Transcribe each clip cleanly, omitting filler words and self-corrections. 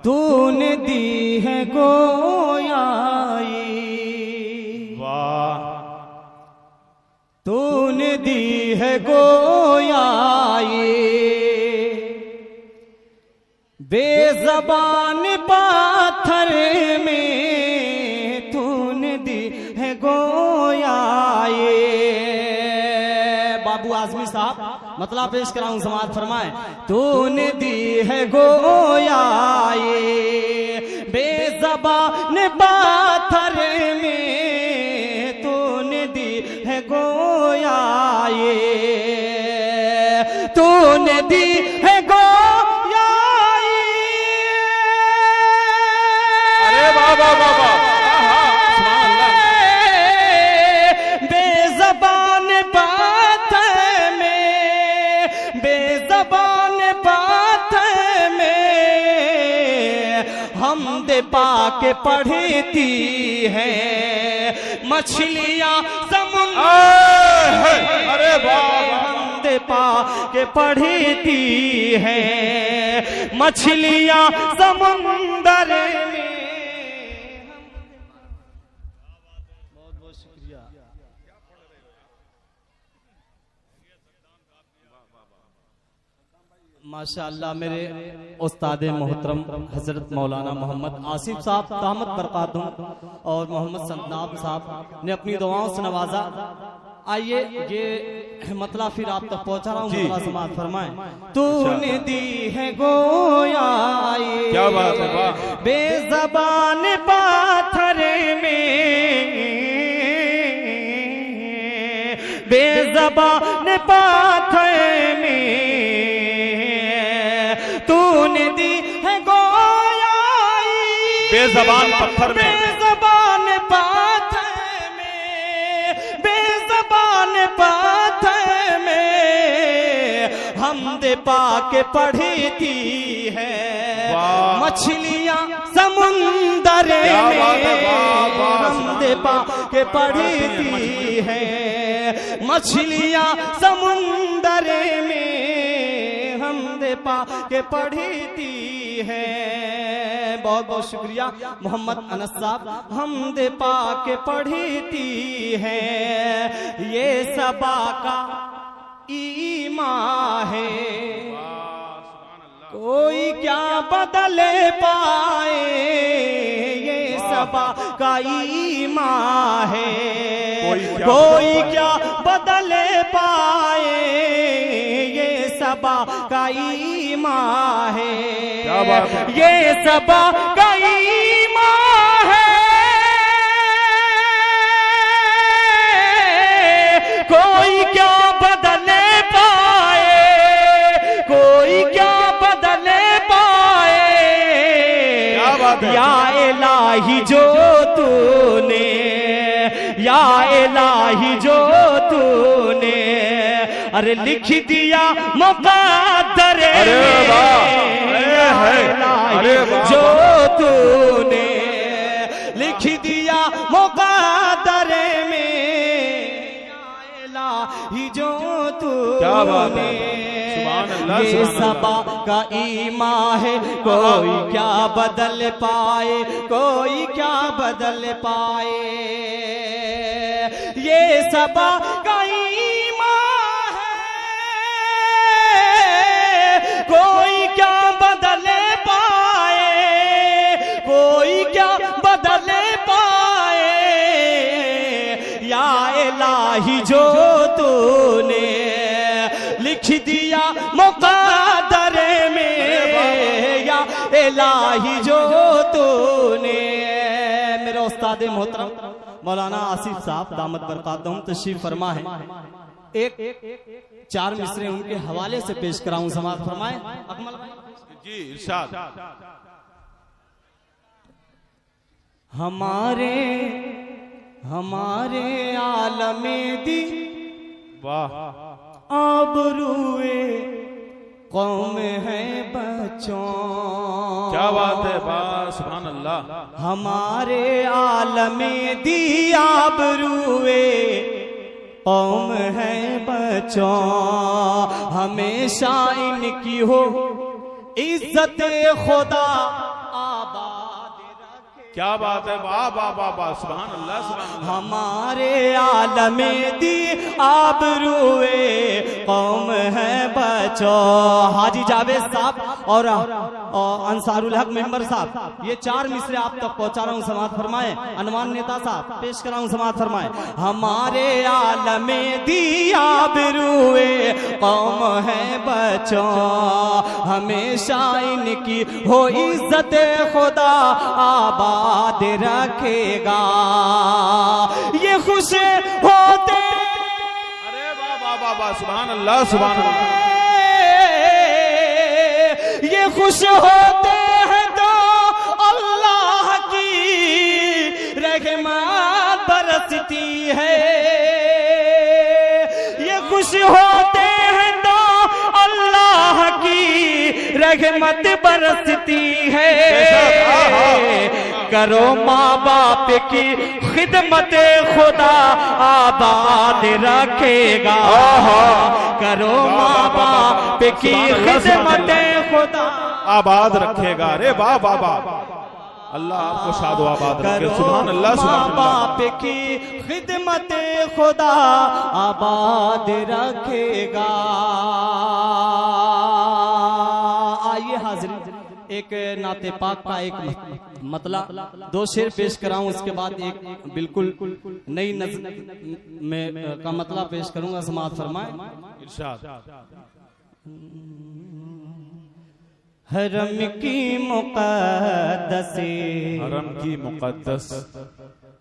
तूने दी है गोयाई, वाह, तूने दी है गोयाई, बेज़बान पाथर में तूने दी है गोयाई। बाबू आजमी साहब मतलब पेश कराऊं, समाज फरमाए। तूने दी है गोयाई, बेज़बान पाथर में तूने दी है गोयाई, तूने दी है गोयाई। अरे वाह वाह वाह वाह, बेज़बान पाथर में, बेज़बान पाथर में हमदे पाके पढ़ती है मछलियां समुद्र। अरे वाह, हमदे पाके पढ़ती है मछलियां समुंदर में। बहुत बहुत शुक्रिया। माशाअल्लाह मेरे उस्ताद मोहतरम हजरत मौलाना मोहम्मद आसिफ साहब दामत बरकातुहू और मोहम्मद सन्नाब साहब ने अपनी दुआओं से नवाजा। आइए ये मतलब फिर आप तक पहुंचा रहा हूँ, समाज फरमाए। तूने दी है गोयाई, क्या बात है, वाह, बेज़बान पाथर में, बेज़बान पाथर में तूने दी है गोयाई, बेज़बान पत्थर में, बेज़बान पाथर में, बेज़बान पाथर में हमदे पाके पढ़ती है मछलियां समुंदर में। हमदे पाके पढ़ती है मछलियां समुंदर में, हमदे पाके पढ़ती है। बहुत बहुत शुक्रिया मोहम्मद अनस साहब, हमदे पाके पढ़ती है। ये सबा का ईमान है, कोई क्या बदले पाए, ये सबा का ईमान है, कोई क्या बदले पाए, ये सबा का ईमान है, ये सबा का ईमान है। कोई क्या बदले पाए, कोई क्या बदले पाए, या इलाही जो तूने, या इलाही जो तूने अरे लिख दिया मुक़द्दर में, जो तूने लिख दिया मुक़द्दर में, इलाही जो तूने। ये सबा का ईमान है, कोई क्या बदल पाए, कोई क्या बदल पाए, ये सबा का ईमान है, कोई क्या बदल पाए, कोई क्या बदल पाए, या इलाही जो तूने लिख दिया मुक़द्दर में, या इलाही जो तूने। मेरे उस्ताद मोहतरम मौलाना आसिफ साहब दामत बरकातुहू तशरीफ फरमा है। एक चार मिसरे उनके हवाले से पेश कराऊं, समाज फरमाए। अकमल जी इरशाद। हमारे हमारे आलमे दी, वाह, आबरूए कौम है बच्चों। क्या बात है, वाह, सुभान अल्लाह। हमारे आलमे दी आबरूए कौम है बच्चों, हमेशा इनकी हो इज्जत खुदा क्या बात है, वाह वाह वाह वाह, सुभान अल्लाह सुभान अल्लाह। हमारे आलमे दी आबरूए कौम है बचो। हाजी जावेद साहब और अंसारुल हक मेंबर साहब, ये 4 मिसरे आप तक पहुंचा रहा हूं, समाअत फरमाए। अनवान नेता साहब पेश कर रहा हूं, समाअत फरमाए। हमारे आलमे दी आबरूए कौम है बचो, हमेशा इनकी हो इज्जत खुदा आबाद रखेगा। ये खुश होते, अरे वाह वाह वाह वाह, सुभान अल्लाह सुभान अल्लाह। ये खुश होते हैं तो अल्लाह की रहमत बरसती है। ये खुश होते हैं तो अल्लाह की रहमत बरसती है। करो माँ बाप की खिदमत खुदा आबाद रखेगा। करो माँ बाप की खिदमत खुदा आबाद रखेगा। अरे वाह वाह वाह, अल्लाह आपको शादो आबाद रखे, सुभान अल्लाह सुभान अल्लाह। बाप की खिदमत खुदा आबाद रखेगा। आइए हाजिर, एक नाते पाक का एक मतला 2 शेर पेश कराऊं, उसके बाद एक बिल्कुल नई नज़्म में का मतला पेश करूंगा, समाअत फरमाए। इरशाद। हरम की मुक़द्दस, हरम की मुक़द्दस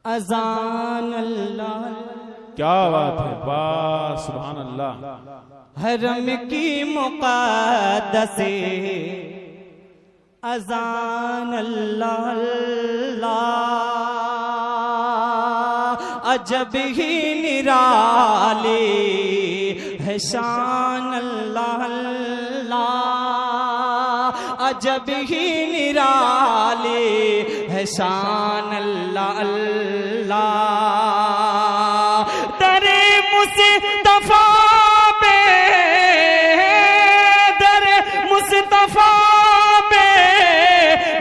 अज़ान अल्लाह, क्या बात है, वाह सुभान अल्लाह। हरम की मुक़द्दस अज़ान अल्लाह, अजब ही निराली है शान अल्लाह, अजब ही निराली है शान अल्लाह। दरे मुस्तफा पे, दरे मुस्तफा पे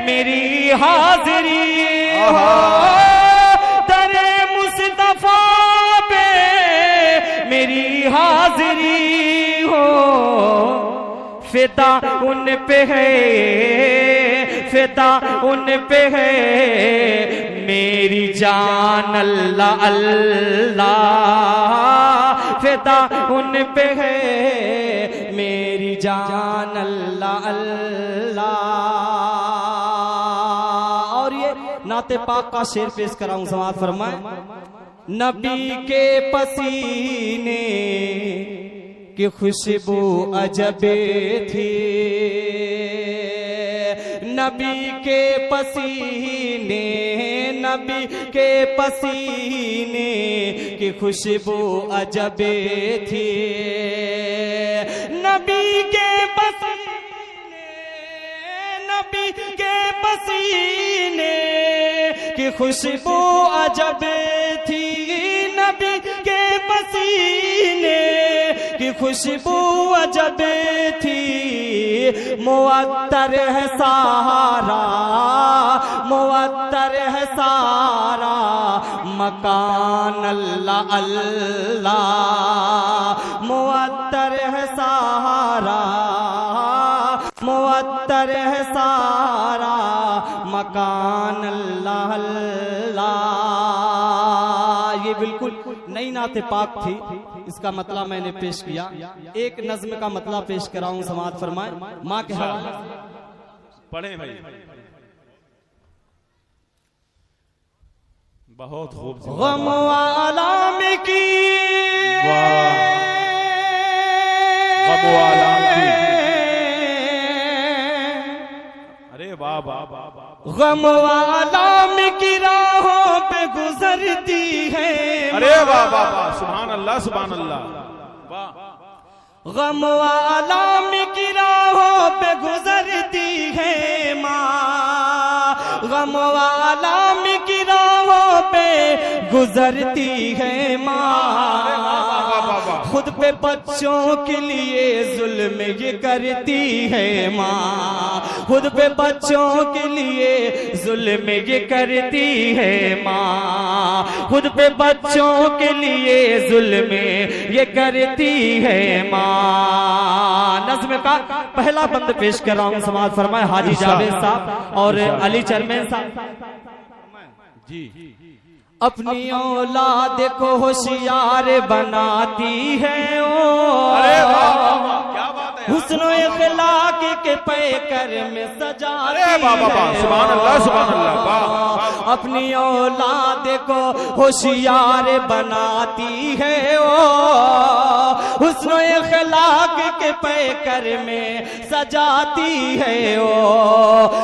मेरी हाजिरी हो। दरे मुस्तफा पे मेरी हाजिरी हो। फिदा उन पे है, फिदा उन पे है मेरी जान अल्लाह अल्लाह। फिदा उन पे है मेरी जान अल्लाह अल्लाह। और ये नाते पाक का शेर पेश कराऊं, समाअत फरमाए। नबी के पसीने की खुशबू अजब थी, नबी के पसीने, नबी के पसीने की खुशबू अजब थी। नबी के पसीने, नबी के पसीने की खुशबू अजब थी। नबी के पसीने की खुशबू अजब थी। मुअत्तर है सारा, मुअत्तर है सारा मकान अल्लाह अल्लाह। मुअत्तर है सारा, मुअत्तर है सारा मकान अल्लाह अल्लाह। ये बिल्कुल नई नाते पाक थी, इसका मतलब मैंने पेश किया। एक नज्म का मतलब पेश कराऊं, समाअत फरमाए। माँ के हवाले पढ़े भाई, बहुत खूब। गम आलम की, गम आलम की, अरे वाह वाह वाह, गम आलम की राहों पे गुजरती है। अरे वाह वाह वाह, सुभान अल्लाह सुभान अल्लाह। वाह, गम आलम की राहों पे गुजरती है माँ। गम आलम की राहों पे गुजरती है माँ। खुद पे बच्चों के लिए जुल्म ये करती है माँ, खुद पे बच्चों के लिए जुल्म ये करती है माँ, खुद पे बच्चों के लिए जुल्म ये करती है माँ। नज़्म का पहला बंद पेश कर रहा हूँ, समाज फरमाए हाजी जावेद साहब और अली चरमैन साहब जी। अपनी औलाद को होशियार बनाती है ओ, अरे वाह वाह क्या बात है, हुस्न इखलाक के पैकर में सजाती है। सुभान अल्लाह सुभान अल्लाह, वाह। अपनी औलाद को होशियार बनाती है ओ, हुस्न इखलाक के पैकर में सजाती है ओ,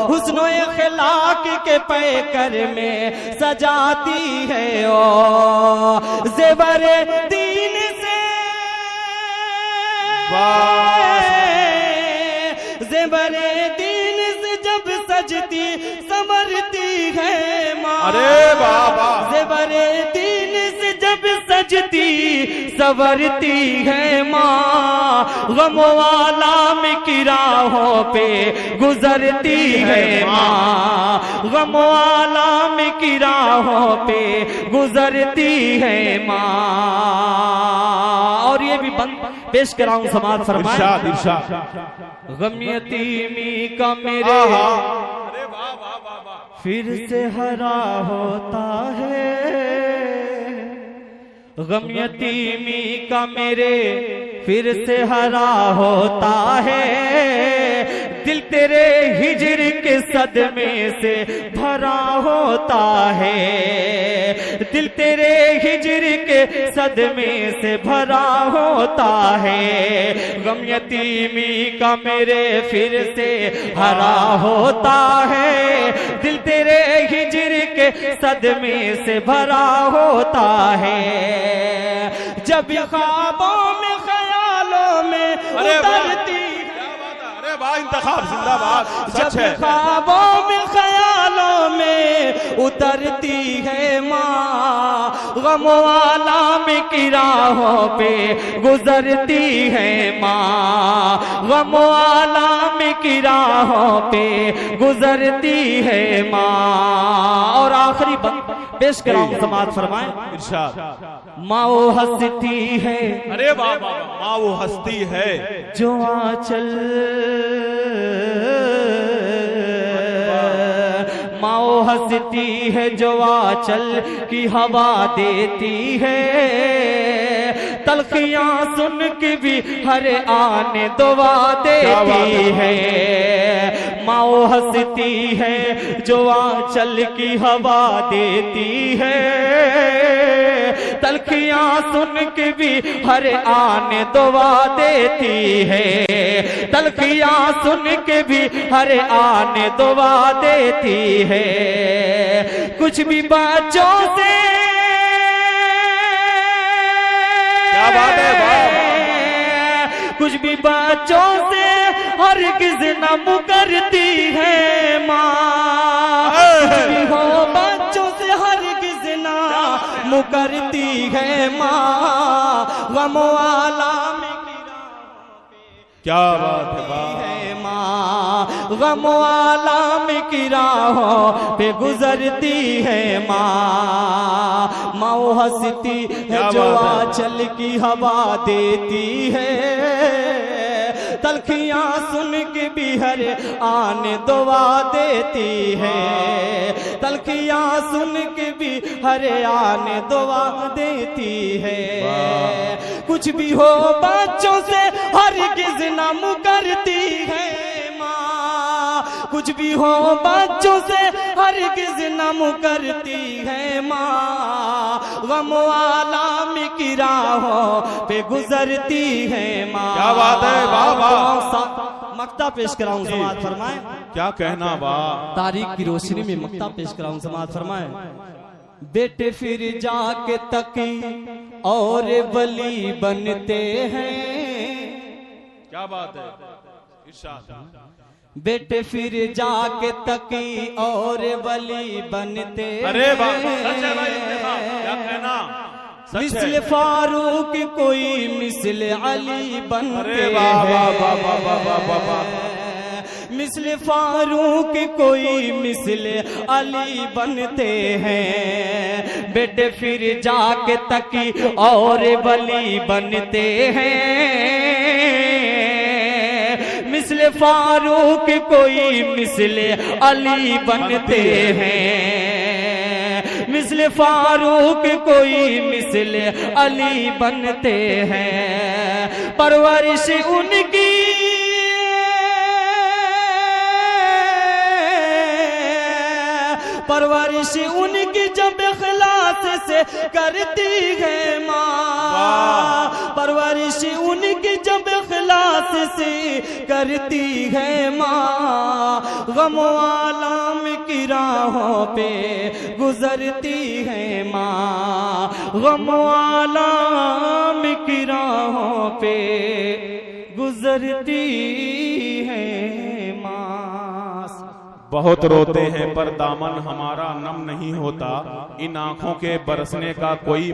हुस्न इखलाक के पैकर में सजाती है ओ, ज़ेवरे दीन से ज़ेवरे दीन से जब सजती संवरती है माँ। अरे बाबा, ज़ेवरे दीन से जब सजती संवरती है माँ, गम आलम की राहों पे गुजरती है माँ, गम आलम की राहों पे गुजरती है माँ। और ये भी बंद पेश कराऊं, समाज फरमाए इरशाद इरशाद। गम यतीमी का मेरे अरे वाह वाह वाह वाह, फिर से हरा होता है, गम यतीमी का मेरे फिर से हरा होता है, दिल तेरे हिजर के सदमे से भरा होता है, दिल तेरे हिजर के सदमे से भरा होता है, गम यतीमी का मेरे फिर से हरा होता है, दिल तेरे हिजर के सदमे से भरा होता है। जब ख्वाबों में ख्यालों में उतरती, अरे वाह इंतखाब जिंदाबाद, सच है। जब ख्वाबों में ख्यालों में उतरती है माँ, गम आलम की राहों पे गुजरती है माँ, गम आलम की राहों पे गुजरती है माँ। और आखिरी बंद पेश कराऊं, समाज फरमाए इरशाद। माँ वो हंसती है, अरे वाह वाह, माँ वो हस्ती है जो आंचल, माँ वो हंसती है जो आंचल की हवा देती है, तलखियां सुन के भी हर आने दुआ देती है, माँ वो हंसती है जो आंचल की हवा देती है, तलखियां सुन के भी हर आने दुआ देती है, तलखियां सुन के भी हर आने दुआ देती है। कुछ भी बच्चों से, क्या बात है वाह, कुछ भी बच्चों से हरगिज़ न मुकरती है माँ, कुछ भी हो बच्चों से हरगिज़ न मुकरती है माँ, गम आलम क्या बात है वाह, माँ, गम आलम की राहों पे गुजरती है माँ, माँ वो हंसती है जो आंचल की हवा देती है, तलखियां सुन के भी हर आने दुआ देती है, तलखियां सुन के भी हर आने दुआ देती है। कुछ भी हो बच्चों से हरगिज़ न मुकरती है माँ, कुछ भी हो बच्चों से हरगिज़ न मुकरती है माँ, गम आलम की राहों पे गुजरती है माँ। क्या बात है वाह वाह, मक्ता पेश कराऊं, समाज फरमाए क्या कहना वाह, तारीख की रोशनी में मक्ता पेश कराऊं, समाज फरमाए बेटे फिर जाके तकी और वली बनते हैं, क्या बात है इरशाद। बेटे फिर जाके तकी और वली बनते अरे वाह, हैं, सच है भाई, क्या कहना, मिस्ल फारूक कोई मिस्ल अली बनते हैं, मिस्ल फारूक कोई मिस्ल अली बनते हैं, बेटे फिर जाके तकी और वली बनते हैं। मिस्ल फारूक कोई मिस्ल अली बनते हैं, मिस्ल फारूक कोई मिस्ल अली बनते हैं। परवरिश उनकी परवरिश उनकी जब इखलास से करती है माँ, परवरिश उनकी जब इखलास से करती है माँ, गम आलम की राहों पे गुजरती है माँ, गम आलम की राहों पे गुजरती है माँ। बहुत रोते हैं पर दामन हमारा नम नहीं होता, इन आंखों के बरसने का कोई